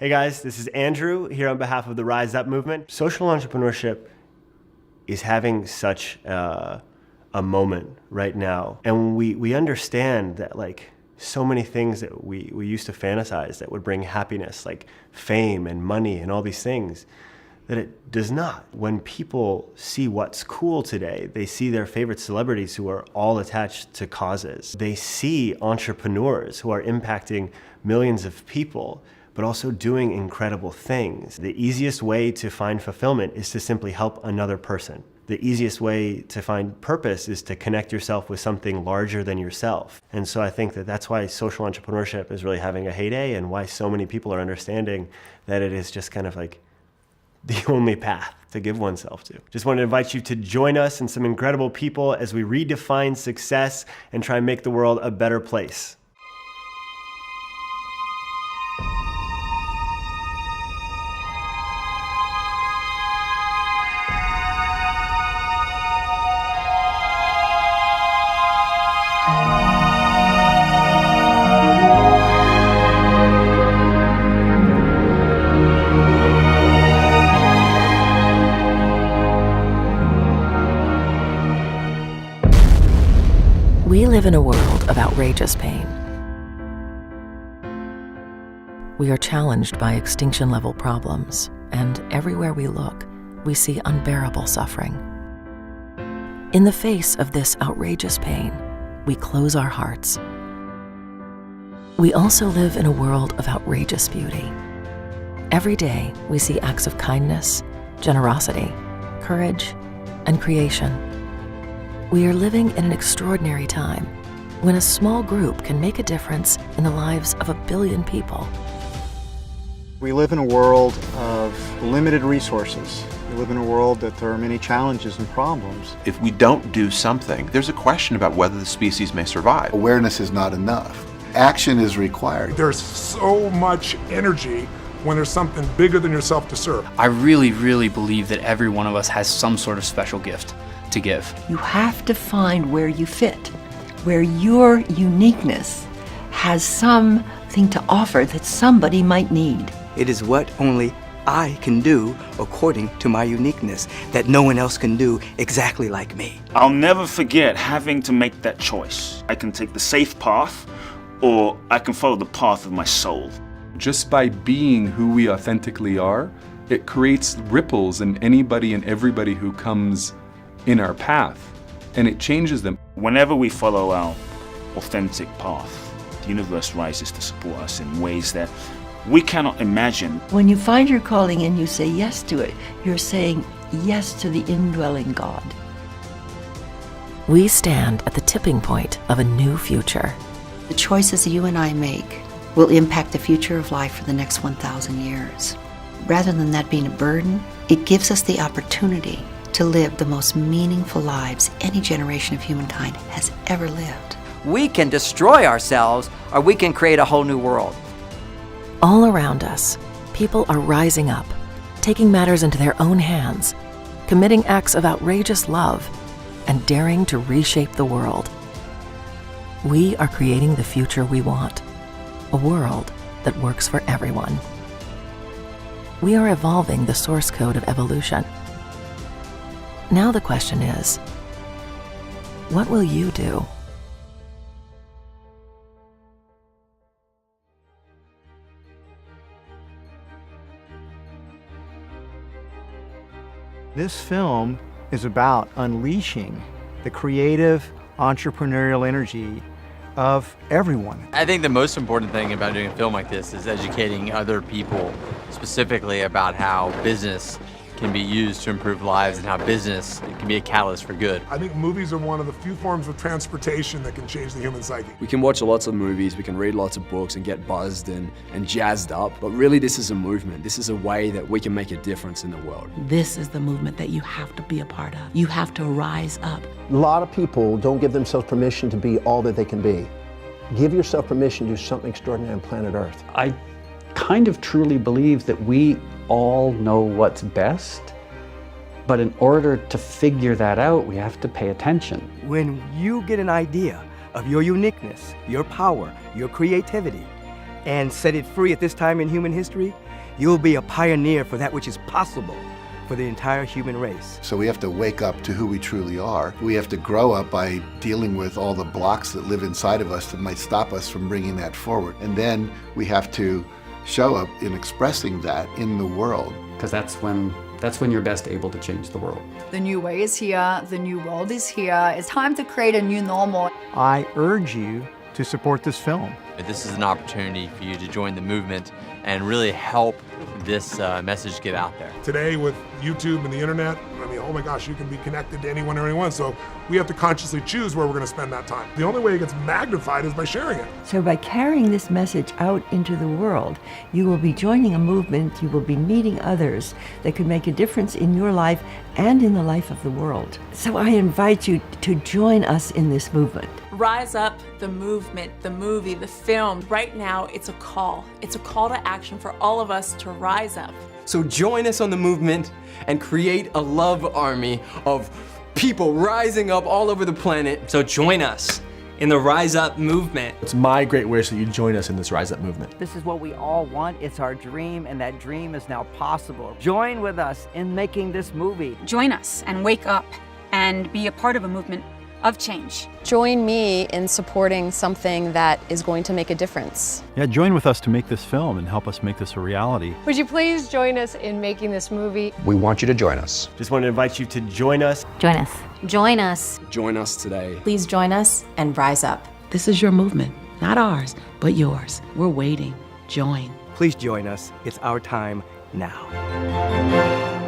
Hey guys, this is Andrew here on behalf of the RiseUp movement. Social entrepreneurship is having such a moment right now. And we understand that like so many things that we used to fantasize that would bring happiness, like fame and money and all these things, that it does not. When people see what's cool today, they see their favorite celebrities who are all attached to causes. They see entrepreneurs who are impacting millions of people, but also doing incredible things. The easiest way to find fulfillment is to simply help another person. The easiest way to find purpose is to connect yourself with something larger than yourself. And so I think that that's why social entrepreneurship is really having a heyday and why so many people are understanding that it is just kind of like the only path to give oneself to. Just want to invite you to join us and some incredible people as we redefine success and try and make the world a better place. We live in a world of outrageous pain. We are challenged by extinction-level problems, and everywhere we look, we see unbearable suffering. In the face of this outrageous pain, we close our hearts. We also live in a world of outrageous beauty. Every day, we see acts of kindness, generosity, courage, and creation. We are living in an extraordinary time when a small group can make a difference in the lives of 1 billion people. We live in a world of limited resources. We live in a world that there are many challenges and problems. If we don't do something, there's a question about whether the species may survive. Awareness is not enough. Action is required. There's so much energy when there's something bigger than yourself to serve. I really believe that every one of us has some sort of special gift to give. You have to find where you fit, where your uniqueness has something to offer that somebody might need. It is what only I can do according to my uniqueness that no one else can do exactly like me. I'll never forget having to make that choice. I can take the safe path or I can follow the path of my soul. Just by being who we authentically are, it creates ripples in anybody and everybody who comes in our path, and it changes them. Whenever we follow our authentic path, the universe rises to support us in ways that we cannot imagine. When you find your calling and you say yes to it, you're saying yes to the indwelling God. We stand at the tipping point of a new future. The choices you and I make will impact the future of life for the next 1,000 years. Rather than that being a burden, it gives us the opportunity to live the most meaningful lives any generation of humankind has ever lived. We can destroy ourselves, or we can create a whole new world. All around us, people are rising up, taking matters into their own hands, committing acts of outrageous love, and daring to reshape the world. We are creating the future we want, a world that works for everyone. We are evolving the source code of evolution. Now the question is, what will you do? This film is about unleashing the creative, entrepreneurial energy of everyone. I think the most important thing about doing a film like this is educating other people specifically about how business can be used to improve lives and how business can be a catalyst for good. I think movies are one of the few forms of transportation that can change the human psyche. We can watch lots of movies, we can read lots of books and get buzzed and jazzed up, but really this is a movement. This is a way that we can make a difference in the world. This is the movement that you have to be a part of. You have to rise up. A lot of people don't give themselves permission to be all that they can be. Give yourself permission to do something extraordinary on planet Earth. I kind of truly believe that we all know what's best, but in order to figure that out, we have to pay attention. When you get an idea of your uniqueness, your power, your creativity, and set it free at this time in human history, You'll be a pioneer for that which is possible for the entire human race. So we have to wake up to who we truly are. We have to grow up by dealing with all the blocks that live inside of us that might stop us from bringing that forward. And then we have to show up in expressing that in the world. Because that's when you're best able to change the world. The new way is here, the new world is here. It's time to create a new normal. I urge you to support this film. This is an opportunity for you to join the movement and really help this message get out there. Today with YouTube and the internet, I mean, oh my gosh, you can be connected to anyone or anyone. So we have to consciously choose where we're going to spend that time. The only way it gets magnified is by sharing it. So by carrying this message out into the world, you will be joining a movement, you will be meeting others that could make a difference in your life and in the life of the world. So I invite you to join us in this movement. Rise Up, the movement, the movie, the film. Right now, it's a call. It's a call to action for all of us to rise up. So join us on the movement and create a love army of people rising up all over the planet. So join us in the Rise Up movement. It's my great wish that you join us in this Rise Up movement. This is what we all want. It's our dream, and that dream is now possible. Join with us in making this movie. Join us and wake up and be a part of a movement of change. Join me in supporting something that is going to make a difference. Yeah, join with us to make this film and help us make this a reality. Would you please join us in making this movie? We want you to join us. Just want to invite you to join us. Join us. Join us. Join us today. Please join us and rise up. This is your movement, not ours, but yours. We're waiting. Join. Please join us. It's our time now.